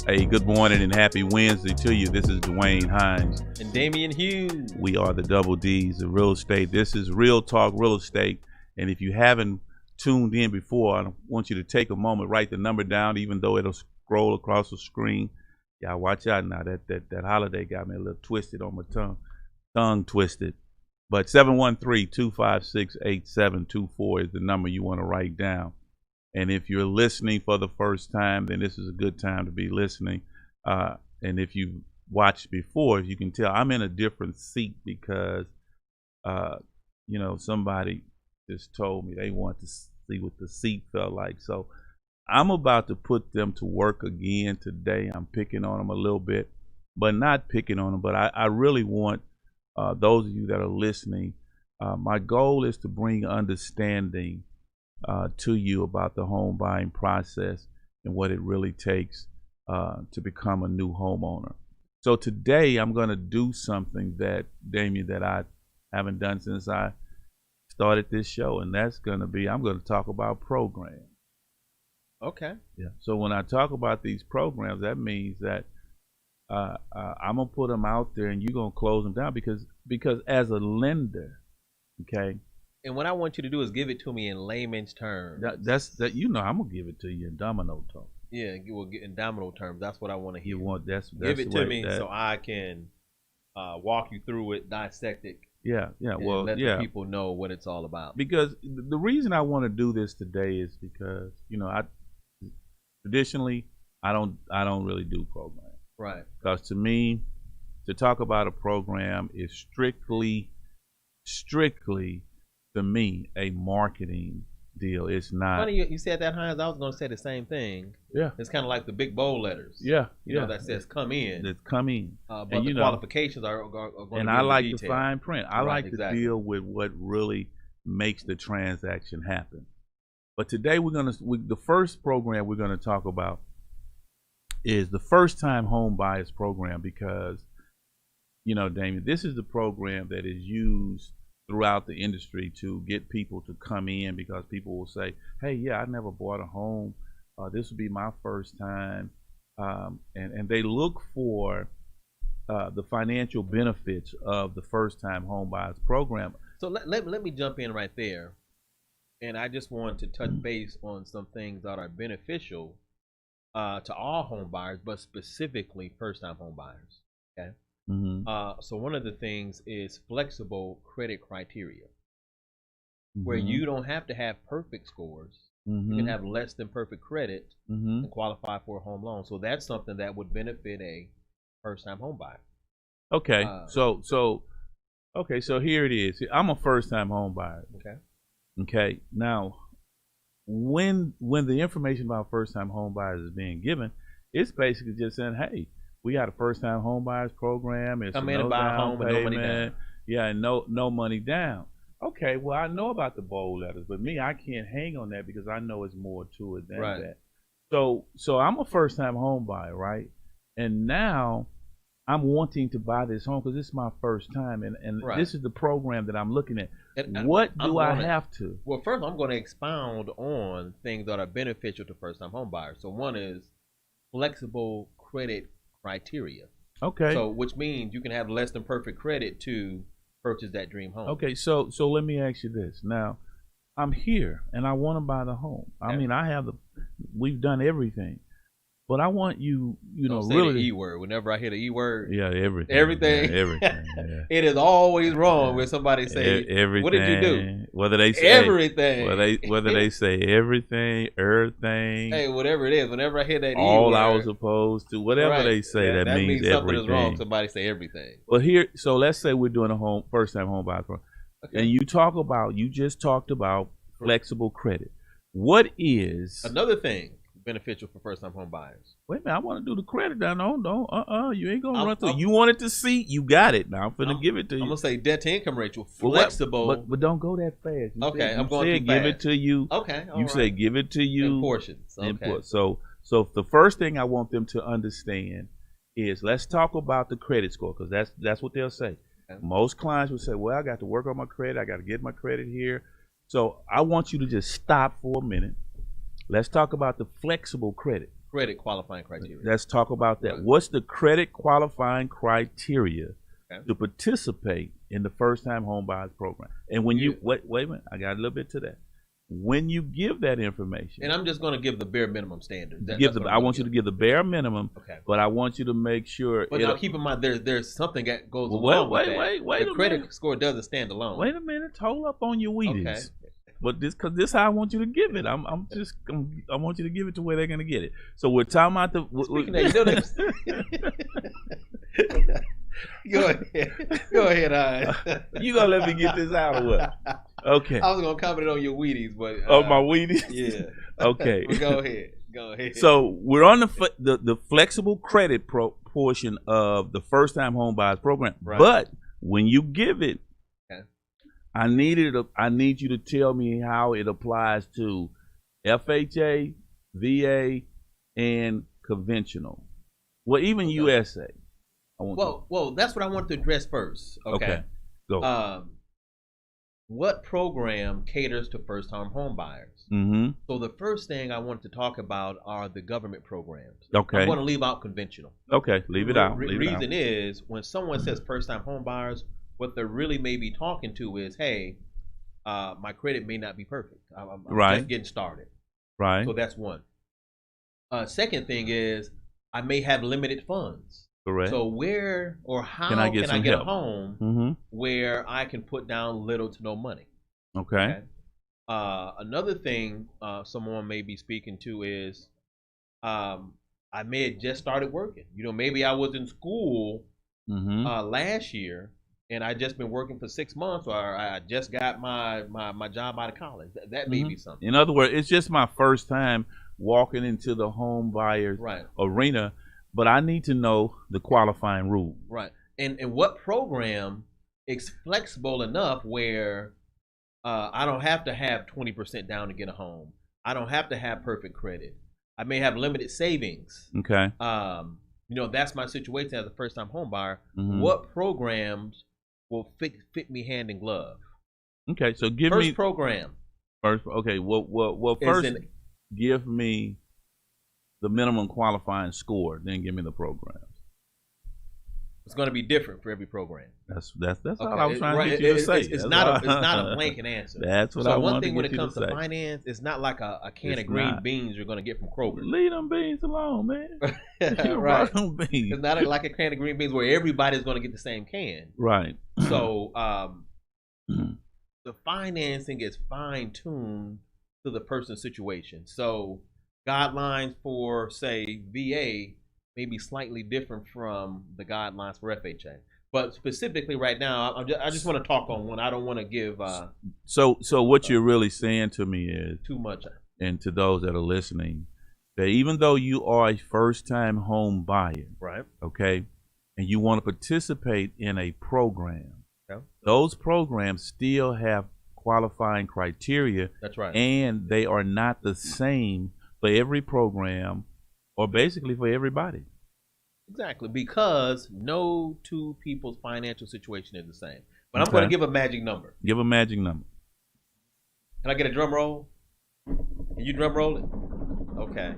Hey, good morning and happy Wednesday to you. This is Dwayne Hines. And Damian Hughes. We are the Double D's of real estate. This is Real Talk Real Estate. And if you haven't tuned in before, I want you to take a moment, write the number down, even though it'll scroll across the screen. Y'all watch out now. That holiday got me a little twisted on my tongue twisted. But 713-256-8724 is the number you want to write down. And if you're listening for the first time, then this is a good time to be listening. And if you've watched before, as you can tell, I'm in a different seat because, somebody just told me they want to see what the seat felt like. So I'm about to put them to work again today. I'm picking on them a little bit, but not picking on them. But I really want those of you that are listening, my goal is to bring understanding to you about the home buying process and what it really takes to become a new homeowner. So today I'm going to do something that, Damian, that I haven't done since I started this show, and that's going to be, I'm going to talk about programs. Okay. Yeah. So when I talk about these programs, that means that I'm going to put them out there and you're going to close them down because as a lender, okay, and what I want you to do is give it to me in layman's terms. I'm gonna give it to you in domino talk. Yeah, well, in domino terms, that's what I want to hear. Give it to me so I can walk you through it, dissect it. Yeah. Well, let the people know what it's all about. Because the reason I want to do this today is because I traditionally I don't really do programs. Right. Because to me, to talk about a program is strictly to me a marketing deal. It's not. Funny you said that, Hines. I was going to say the same thing. Yeah. It's kind of like the big bold letters. Yeah. That says "come in." It's come in. But the qualifications are going to be. And I like the fine print. I like to deal with what really makes the transaction happen. But today the first program we're going to talk about is the first time home buyers program because, Damian, this is the program that is used throughout the industry to get people to come in because people will say, hey, yeah, I never bought a home. This will be my first time. And they look for the financial benefits of the first time home buyers program. So let me jump in right there. And I just want to touch base on some things that are beneficial to all home buyers, but specifically first time home buyers. Okay. Mm-hmm. So one of the things is flexible credit criteria, mm-hmm. where you don't have to have perfect scores. Mm-hmm. You can have less than perfect credit mm-hmm. and qualify for a home loan. So that's something that would benefit a first-time home buyer. Okay, so here it is. I'm a first-time home buyer. Okay. Now, when the information about first-time home buyers is being given, it's basically just saying, hey, we got a first-time home buyers program. It's come in and buy a home with no money down. Yeah, and no money down. Okay, well, I know about the bold letters, but me, I can't hang on that because I know it's more to it than that. So I'm a first-time home buyer, right? And now I'm wanting to buy this home because this is my first time, and this is the program that I'm looking at. What do I have to? Well, first, I'm going to expound on things that are beneficial to first-time home buyers. So one is flexible credit criteria. Okay. So which means you can have less than perfect credit to purchase that dream home. Okay, so let me ask you this. Now, I'm here and I want to buy the home. Okay. I mean, we've done everything. But I want you, Don't say really the E word. Whenever I hear the E word, yeah, everything. Everything. Yeah, everything. Yeah. It is always wrong when somebody say everything. What did you do? Whether they say everything. Whether they say everything. Hey, whatever it is. Whenever I hear that all E word, I was supposed to, whatever they say, that means everything. Something is wrong. Somebody say everything. But here, so let's say we're doing a first time home buyer program, and you just talked about flexible credit. What is another thing beneficial for first-time home buyers? Wait a minute, I want to do the credit down. No, you ain't gonna run through. You wanted to see, you got it. Now I'm finna give it to you. I'm gonna say debt to income ratio, flexible. But don't go that fast. I'm going too fast. Give it to you. Okay, you say give it to you in portions. Okay. So the first thing I want them to understand is let's talk about the credit score because that's what they'll say. Okay. Most clients will say, well, I got to work on my credit. I got to get my credit here. So I want you to just stop for a minute. Let's talk about the flexible credit. credit qualifying criteria? Let's talk about that. Right. What's the credit qualifying criteria Okay. to participate in the first-time home buyers program? And when you Yeah. wait a minute, I got a little bit to that. When you give that information, And I'm just going to give the bare minimum standard. I want you to give the bare minimum, Okay. but I want you to make sure. But now keep in mind, there's something that goes Well, along wait, with that. wait The a credit minute. score doesn't stand alone. Wait a minute, hold up on your Wheaties. Okay. But this how I want you to give it. I want you to give it to where they're gonna get it. So we're talking about the. Speaking of, go ahead. Go ahead. You gonna let me get this out or what? Okay. I was gonna comment on your Wheaties, but Oh, my Wheaties. yeah. Okay. But go ahead. Go ahead. So we're on the flexible credit portion of the first time home buyers program. Right. But when you give it, Okay. I need you to tell me how it applies to FHA, VA, and conventional. Well, even USA. Well, that's what I want to address first. Okay. Go. What program caters to first-time home buyers? Mm-hmm. So the first thing I want to talk about are the government programs. Okay. I'm going to leave out conventional. Okay. Leave it out. Reason is when someone says first-time home buyers, what they're really may be talking to is, hey, my credit may not be perfect. I'm Right. just getting started. Right. So that's one. Second thing is I may have limited funds. Correct. So where or how Can I get a help? home Mm-hmm. where I can put down little to no money? Okay. Another thing someone may be speaking to is I may have just started working. Maybe I was in school Mm-hmm. last year and I just been working for 6 months, or I just got my job out of college. That may be something. In other words, it's just my first time walking into the home buyers Right. arena, but I need to know the qualifying rule. Right. And what program is flexible enough where I don't have to have 20% down to get a home. I don't have to have perfect credit. I may have limited savings. Okay. That's my situation as a first-time home buyer. Mhm. What programs will fit me hand in glove? Okay. So give First me program. first. Okay. Well, is first in- give me the minimum qualifying score. Then give me the programs. It's going to be different for every program. That's all Okay, I was trying to right, get you to say. It's That's not all. it's not a blanket answer. That's what I So one wanted thing to when get it you comes to to say. finance, it's not like a can It's of green not. beans you're going to get from Kroger. Leave them beans alone, man. You Right. brought them beans. It's not like a can of green beans where everybody's going to get the same can. Right. So the financing is fine tuned to the person's situation. So guidelines for, say, VA may be slightly different from the guidelines for FHA. But specifically right now, I just want to talk on one. I don't want to give So what you're really saying to me is, too much. and to those that are listening, that even though you are a first-time home buyer, Right. okay, and you want to participate in a program, Okay. those programs still have qualifying criteria, That's right. and they are not the same for every program, or basically for everybody. Exactly, because no two people's financial situation is the same. But I'm Okay. going to give a magic number. Give a magic number. Can I get a drum roll? Can you drum roll it? Okay.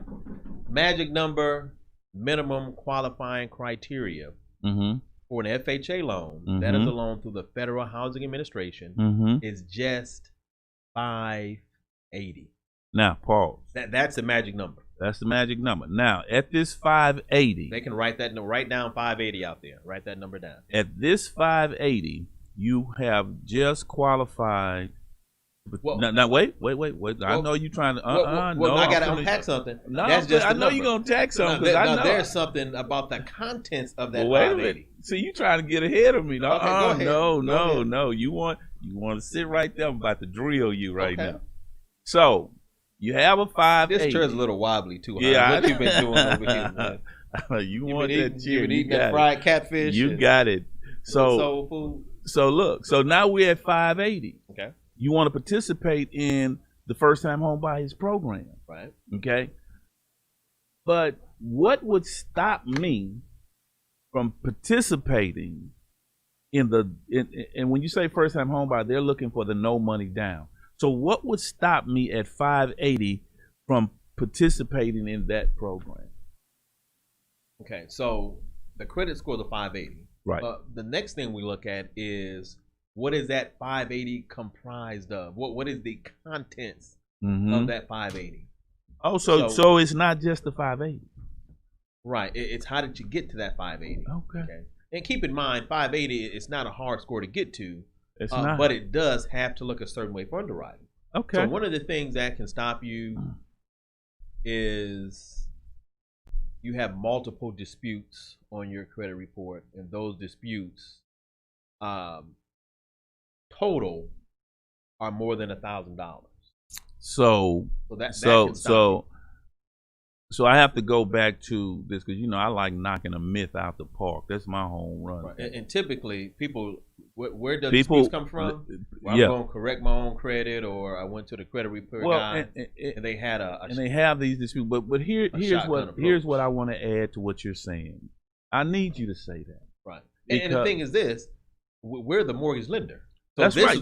Magic number, minimum qualifying criteria Mm-hmm. for an FHA loan, that is a loan through the Federal Housing Administration, Mm-hmm. is just $580. Now, pause. That's the magic number. That's the magic number. Now, at this 580, They can write down 580 out there. Write that number down. at this 580, you have just qualified. Well- Now wait. I Well- know you trying to. Well, no. I got I'm to finna- unpack something. No, That's just I the know you're number. gonna tax something Now, because I know. there's something about the contents of that Well, wait a 580. minute. See, you trying to get ahead of me? No, Okay, go ahead. Go ahead. no. You want to sit right there? I'm about to drill you right Okay. now. So you have a 580. This chair's a little wobbly too. Yeah, What you been doing over here? Man? You You want been that eating, chair? you been eating got that it. fried catfish. You and got it. So soul food. So look. So now we're at 580. Okay. You want to participate in the first time home buyers program. Right. Okay. But what would stop me from participating in and when you say first time home buyer, they're looking for the no money down. So what would stop me at 580 from participating in that program? Okay, so the credit score is a 580. Right. The next thing we look at is what is that 580 comprised of? What is the contents of that 580? Oh, so it's not just the 580. Right. It's how did you get to that 580? Okay. And keep in mind, 580 it's not a hard score to get to. It's not. But it does have to look a certain way for underwriting. Okay. So one of the things that can stop you is you have multiple disputes on your credit report, and those disputes total are more than $1,000. So I have to go back to this because I like knocking a myth out the park. That's my home run. Right. And typically, people, where does disputes come from? Well, I'm going to correct my own credit, or I went to the credit repair guy, and they had and they have these disputes. But here's what I want to add to what you're saying. I need you to say that. Right. And the thing is this: we're the mortgage lender. So that's right.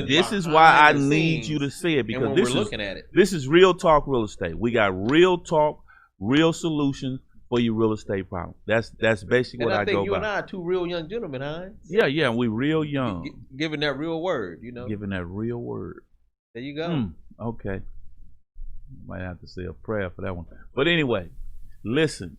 This is why I need you to say it, because we're looking at it. This is real talk real estate. We got real talk, real solutions for your real estate problem. That's basically what I go by. And I think you and I are two real young gentlemen, Hines. Yeah, we real young. Giving that real word, Giving that real word. There you go. Okay. Might have to say a prayer for that one. But anyway, listen.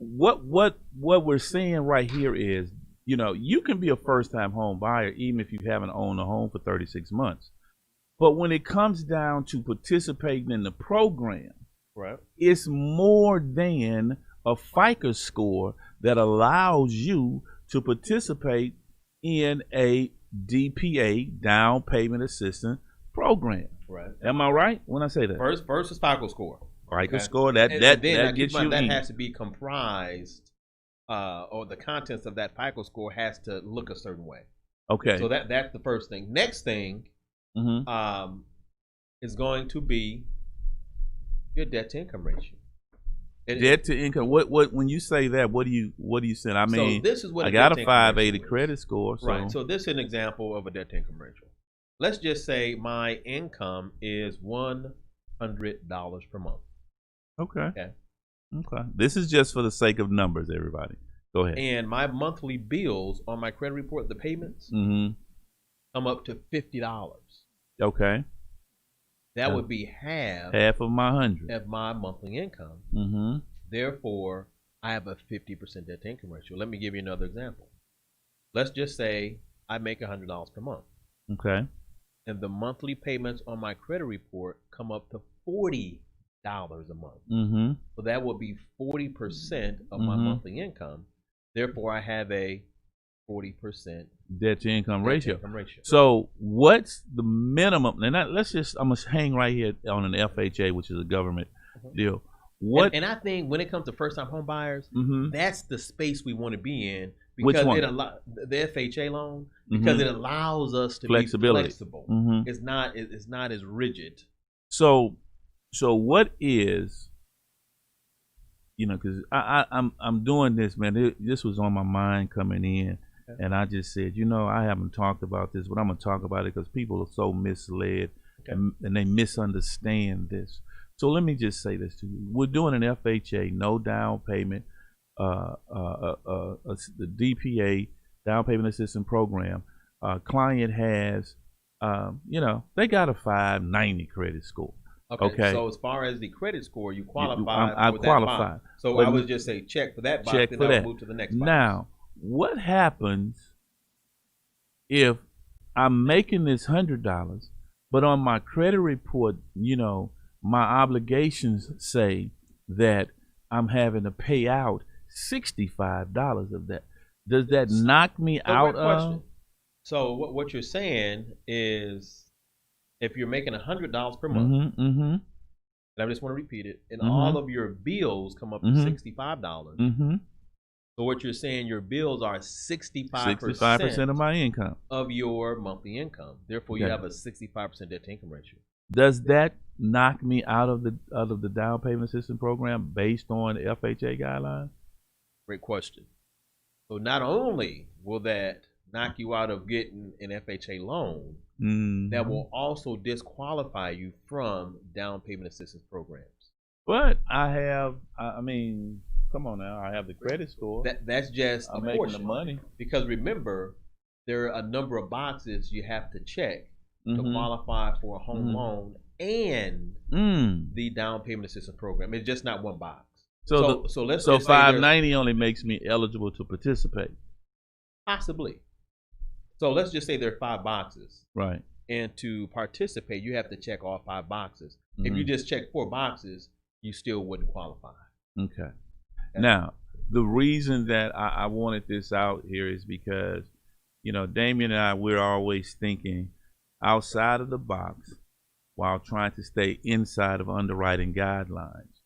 What we're seeing right here is, you can be a first-time home buyer even if you haven't owned a home for 36 months. But when it comes down to participating in the program, right, it's more than a FICO score that allows you to participate in a DPA, down payment assistance program. Right. Am I right when I say that? First is FICO score. FICO score that gets you that in. has to be comprised, or the contents of that FICO score has to look a certain way. Okay. So that's the first thing. Next thing, is going to be your debt to income ratio. Debt to income. What when you say that, what do you say? I mean, so this is what I got a 580 credit score. So. Right. So this is an example of a debt to income ratio. Let's just say my income is $100 per month. Okay. This is just for the sake of numbers, everybody. Go ahead. And my monthly bills on my credit report, the payments, come up to $50. Okay. That would be half of my 100 of my monthly income. Therefore, I have a 50% debt to income ratio. Let me give you another example. Let's just say I make $100 per month. Okay. And the monthly payments on my credit report come up to $40 a month. So that would be 40% of my monthly income. Therefore, I have a 40% debt to income ratio. So what's the minimum? And I'm gonna hang right here on an FHA, which is a government deal. And I think when it comes to first time home buyers, that's the space we want to be in, because which one? The FHA loan, because it allows us to be flexible. It's not as rigid. So what is, because I'm doing this, man. This was on my mind coming in. And I just said, I haven't talked about this, but I'm going to talk about it because people are so misled and they misunderstand this. So let me just say this to you. We're doing an FHA, no down payment, the DPA, down payment assistance program. Client has, they got a 590 credit score. Okay. So as far as the credit score, you qualify. I qualify. So I would just say check for that box, check then for that. Move to the next box. Now, what happens if I'm making this $100, but on my credit report, my obligations say that I'm having to pay out $65 of that? Does that knock me out of? So what you're saying is, if you're making $100 per month, and I just want to repeat it, and all of your bills come up to $65. So what you're saying, your bills are 65% of my income, of your monthly income. Therefore, you have a 65% debt to income ratio. Does that knock me out of the down payment assistance program based on FHA guidelines? Great question. So not only will that knock you out of getting an FHA loan, that will also disqualify you from down payment assistance programs. But Come on now, I have the credit score. That's just I'm a making portion. the money. Because remember, there are a number of boxes you have to check to Mhm. qualify for a home Mhm. loan and the down payment assistance program. It's just not one box. So let's so just say there's- $590 only makes me eligible to participate. possibly. So let's just say there are 5 boxes, Right. and to participate, you have to check all 5 boxes. If you Mhm. just check 4 boxes, you still wouldn't qualify. Okay. Now, the reason that I wanted this out here is because, you know, Damien and I, we're always thinking outside of the box while trying to stay inside of underwriting guidelines.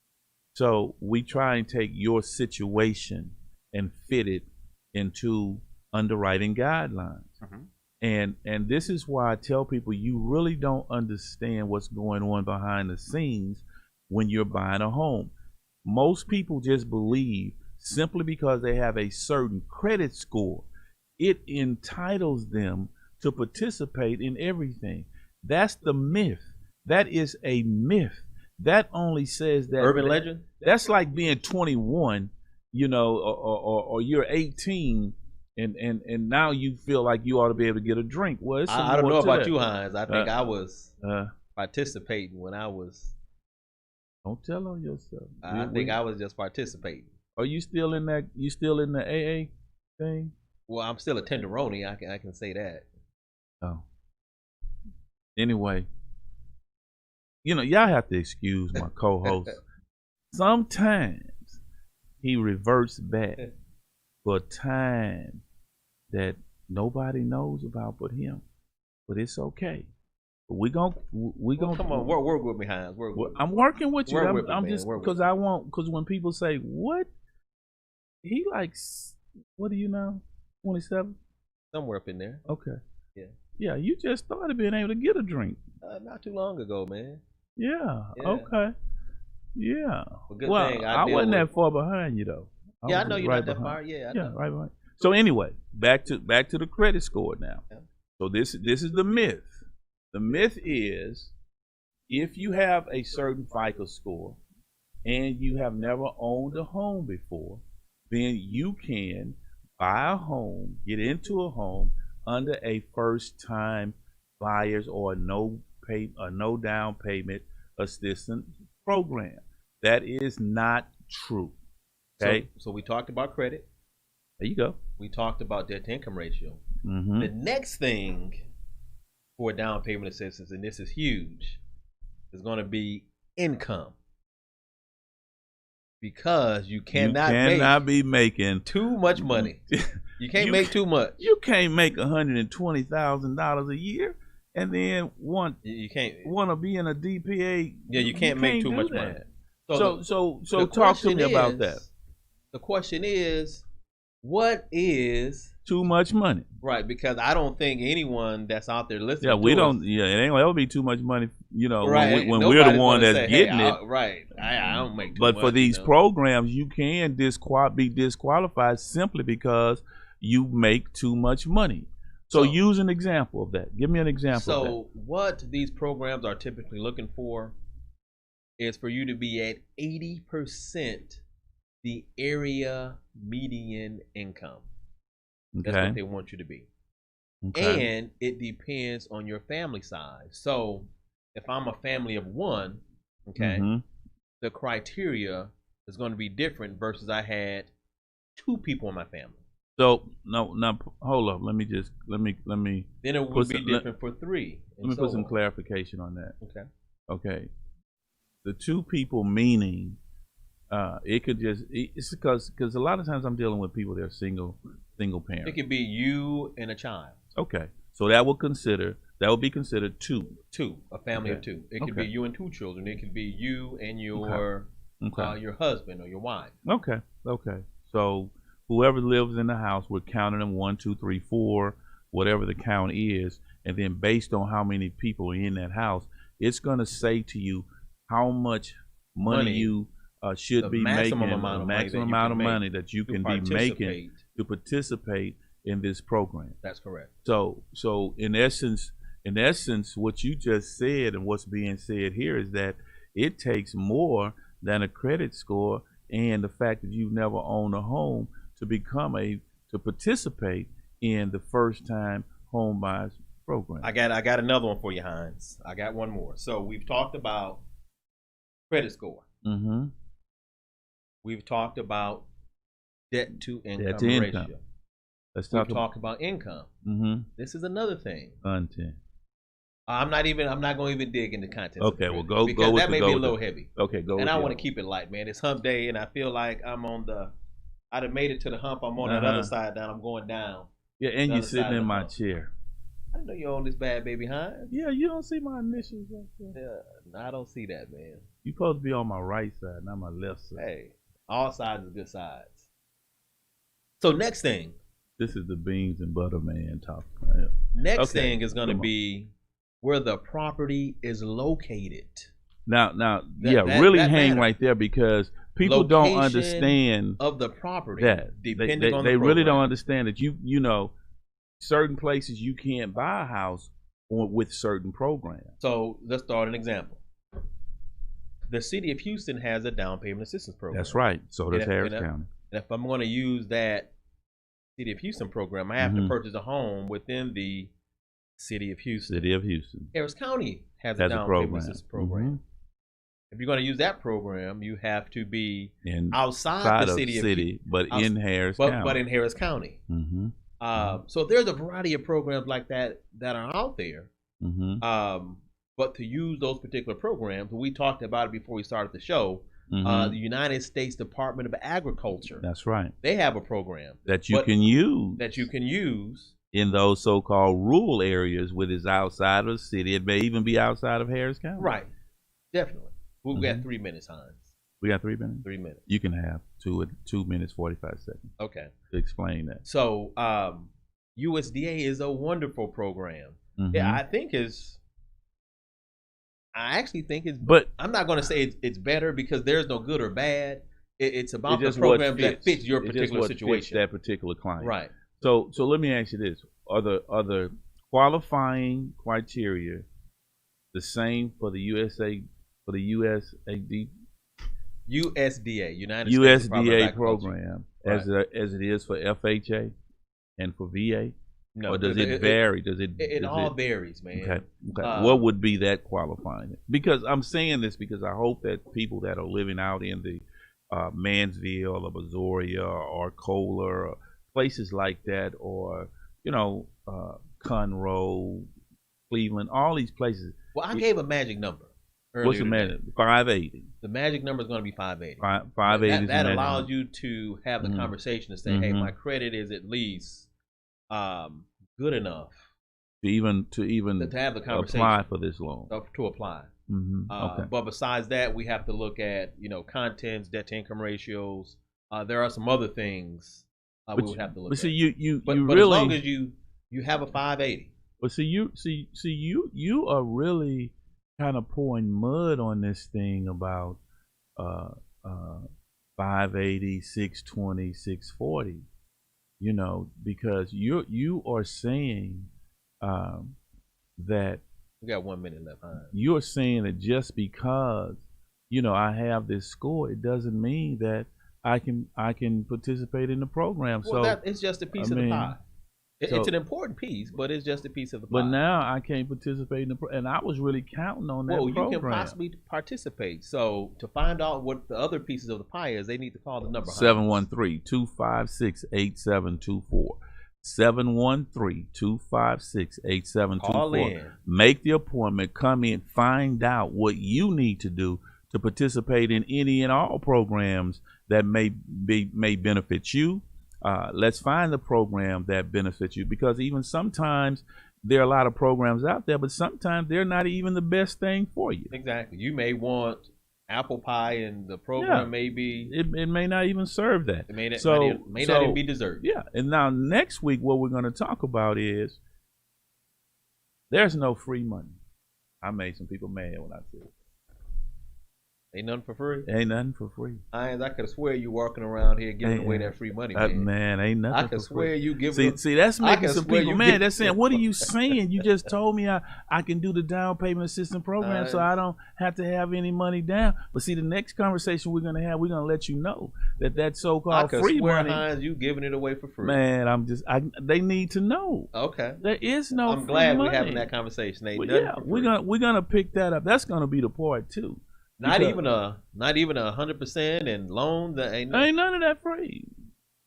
So we try and take your situation and fit it into underwriting guidelines. And this is why I tell people you really don't understand what's going on behind the scenes when you're buying a home. Most people just believe simply because they have a certain credit score, it entitles them to participate in everything. That's the myth. That is a myth. That only says that Urban legend? That's like being 21, you know, or you're 18 and now you feel like you ought to be able to get a drink. Well, it's I don't know more to about that. you, Hines. I think I was Uh, participating when I was. don't tell on yourself. I think I was just participating. Are you still in that? You still in the AA thing? Well, I'm still a tenderoni. I can say that. Oh. Anyway, you know, y'all have to excuse my co-host. Sometimes he reverts back for a time that nobody knows about but him. But it's okay. But we gonna come on, work with me, Hines. Work with me. I'm working with you. Work with me, I'm man. just Work with because me. I want, because when people say what he likes, what do you know? 27. Somewhere up in there. Okay. Yeah. Yeah, you just started being able to get a drink. Not too long ago, man. Yeah. Yeah. Okay. Yeah. Well, good Well, thing I deal wasn't with- that far behind you though. Yeah, I was know you're right not that behind. far. Yeah, I Yeah, know. right behind. So anyway, back to the credit score now. Yeah. So this is the myth. The myth is if you have a certain FICO score and you have never owned a home before, then you can buy a home, get into a home under a first-time buyers or no down payment assistance program. That is not true. Okay, So we talked about credit. there you go. We talked about debt to income ratio. Mm-hmm. The next thing for down payment assistance, and this is huge, is going to be income. Because you cannot be making too much money. You can't make too much. You can't make $120,000 a year and then You can't. want to be in a DPA. Yeah, you can't make too do much that. money. So the talk to question me about is- that. The question is, what is Too much money. right? Because I don't think anyone that's out there listening. Yeah, we to don't. us, Yeah, it ain't gonna ever be too much money. You know, right? when we're the nobody's one gonna that's say, hey, getting it. Right. I don't make too But much. for these you know? programs, you can be disqualified simply because you make too much money. So use an example of that. Give me an example of that. So what these programs are typically looking for is for you to be at 80% the area median income. That's Okay. what they want you to be. Okay. And it depends on your family size. So if I'm a family of 1, okay, Mhm. the criteria is going to be different versus I had 2 people in my family. So no, hold up. Let me Then it would Put be some- different for 3. let me and put so some on. clarification on that. Okay. Okay. The 2 people meaning it could just it's because a lot of times I'm dealing with people that are single parents. It could be you and a child. Okay. So that would be considered 2. 2, a family of Okay. 2. It could be Okay. you and 2 children. It could be you and your Okay. your husband or your wife. Okay. So whoever lives in the house, we're counting them 1, 2, 3, 4, whatever the count is, and then based on how many people are in that house, it's going to say to you how much money you should The be maximum making, amount the of money maximum that you amount can of make money that you to can be making participate. to participate in this program. That's correct. So in essence, what you just said and what's being said here is that it takes more than a credit score and the fact that you've never owned a home to participate in the first time home buyers program. I got another one for you, Hines. I got one more. So we've talked about credit score. Mm-hmm. We've talked about debt to income ratio. Let's We've talked about income. Mm-hmm. This is another thing. Content. I'm not going to even dig into content. Okay, well go because with that may be a little heavy. Okay, go. And I want to keep it light, man. It's hump day, and I feel like I'd have made it to the hump. I'm on that other side now. I'm going down. Yeah, and you're sitting in my chair. I didn't know you own this bad baby, Hines. Yeah, you don't see my initials right there. Yeah, I don't see that, man. You're supposed to be on my right side, not my left side. Hey, all sides are good sides. So next thing. This is the beans and butter man talking. Right? Next thing is going to be where the property is located. Now, really hang matters. Right there because people don't understand of the property. That depending on they really don't understand that you know certain places you can't buy a house with certain programs. So let's start an example. The city of Houston has a down payment assistance program. That's right. So does Harris County. And if I'm going to use that City of Houston program, I have to purchase a home within the City of Houston. City of Houston. Harris County has a down payment assistance program. If you're going to use that program, you have to be outside the city of Houston, but in Harris County. But in Harris County. So there's a variety of programs like that are out there. But to use those particular programs, we talked about it before we started the show. The United States Department of Agriculture. That's right. They have a program that you can use. That you can use in those so-called rural areas, where it's outside of the city. It may even be outside of Harris County. Right. Definitely. We've got 3 minutes, Hines. We got 3 minutes? 3 minutes. You can have 2 minutes, 45 seconds. Okay. To explain that. So USDA is a wonderful program. Yeah, I actually think it's, but I'm not going to say it's better because there's no good or bad. It's about the program that fits your particular situation. Fits that particular client. Right. So let me ask you this: Are the qualifying criteria the same for the USDA, United States USDA program as it is for FHA and for VA? No, or does it vary? It all varies, man. Okay. What would be that qualifying? Because I'm saying this because I hope that people that are living out in the Mansville or Missouri or Kohler or places like that, or Conroe, Cleveland, all these places. Well, I gave a magic number. What's the magic? 580. The magic number is going to be 580. 580. That allows you to have the conversation to say, hey, my credit is at least good enough to even to have the conversation, apply for this loan. To apply. Okay. But besides that, we have to look at contents, debt to income ratios. There are some other things we would have to look at. See, you really, as long as you have a 580. But you are really kind of pouring mud on this thing about 580, 620, 640. Because you are saying that we got 1 minute left. You're saying that just because I have this score, it doesn't mean that I can participate in the program. Well, it's just a piece of the pie. It's an important piece, but it's just a piece of the pie. But now I can't participate in the and I was really counting on that program. You can possibly participate. So to find out what the other pieces of the pie is, they need to call the number 713-256-8724. 713-256-8724. Call in. Make the appointment. Come in. Find out what you need to do to participate in any and all programs that may benefit you. Let's find the program that benefits you, because even sometimes there are a lot of programs out there, but sometimes they're not even the best thing for you. Exactly. You may want apple pie, and the program may be it may not even serve that. It may not even be dessert. Yeah. And now next week, what we're going to talk about is there's no free money. I made some people mad when I said it. Ain't nothing for free. Ain't nothing for free. I could swear you walking around here giving away that free money, man. Man, ain't nothing. I could swear free. you giving. See, that's making some people mad. They're saying, "What are you saying? You just told me I can do the down payment assistance program, so I don't have to have any money down." But see, the next conversation we're gonna have, we're gonna let you know that so-called free money. Hines, you giving it away for free. Man, they need to know. Okay. There is no. I'm glad we're having that conversation. We're gonna pick that up. That's gonna be the part too. Not even a 100% and loan. Ain't none of that free.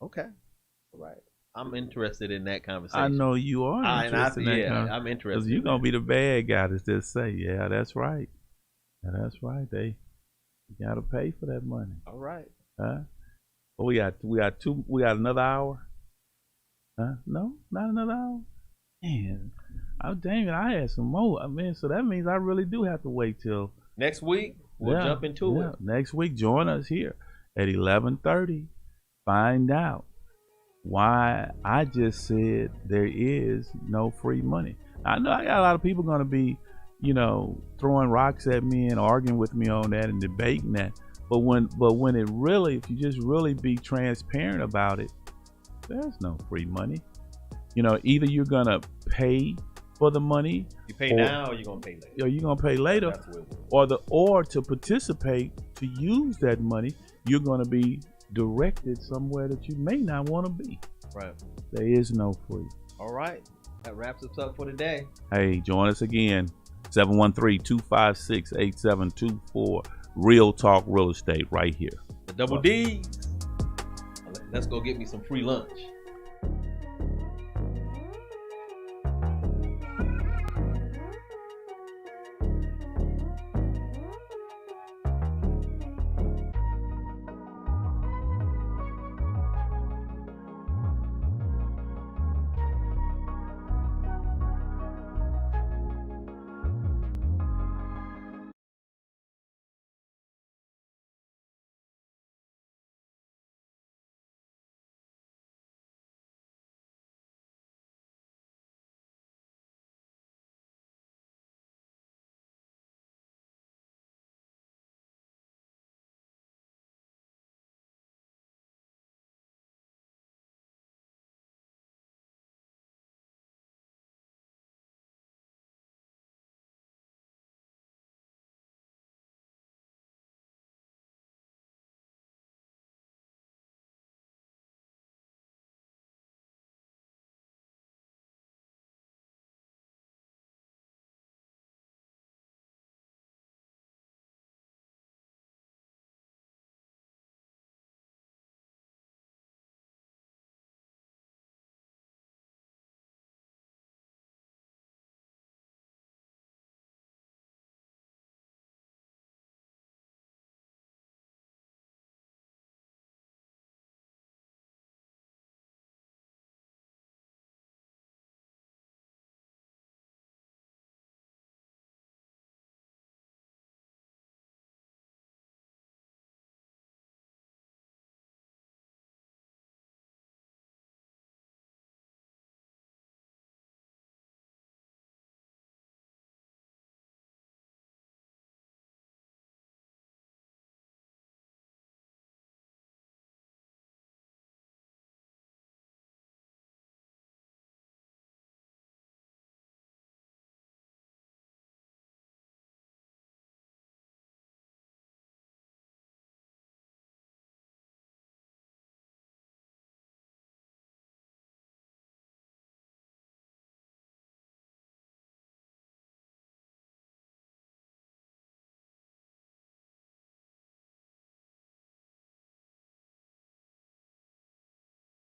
Okay, all right. I'm interested in that conversation. I know you are. I'm interested. Because you're gonna be the bad guy to just say, "Yeah, that's right. Yeah, that's right. They gotta pay for that money." All right. Huh? Well, we got another hour. Huh? No, not another hour. Man, dang it! I had some more. I mean, so that means I really do have to wait till next week. We'll jump into it. Next week, join us here at 11:30. Find out why I just said there is no free money. I know I got a lot of people going to be, throwing rocks at me and arguing with me on that and debating that. But when it really, if you just really be transparent about it, there's no free money. Either you're going to pay for the money. You pay now or you're gonna pay later. Or you're gonna pay later. Or to participate, to use that money, you're gonna be directed somewhere that you may not want to be. Right. There is no free. All right. That wraps us up for today. Hey, join us again. 713-256-8724. Real Talk Real Estate right here. The Double D's. Let's go get me some free lunch.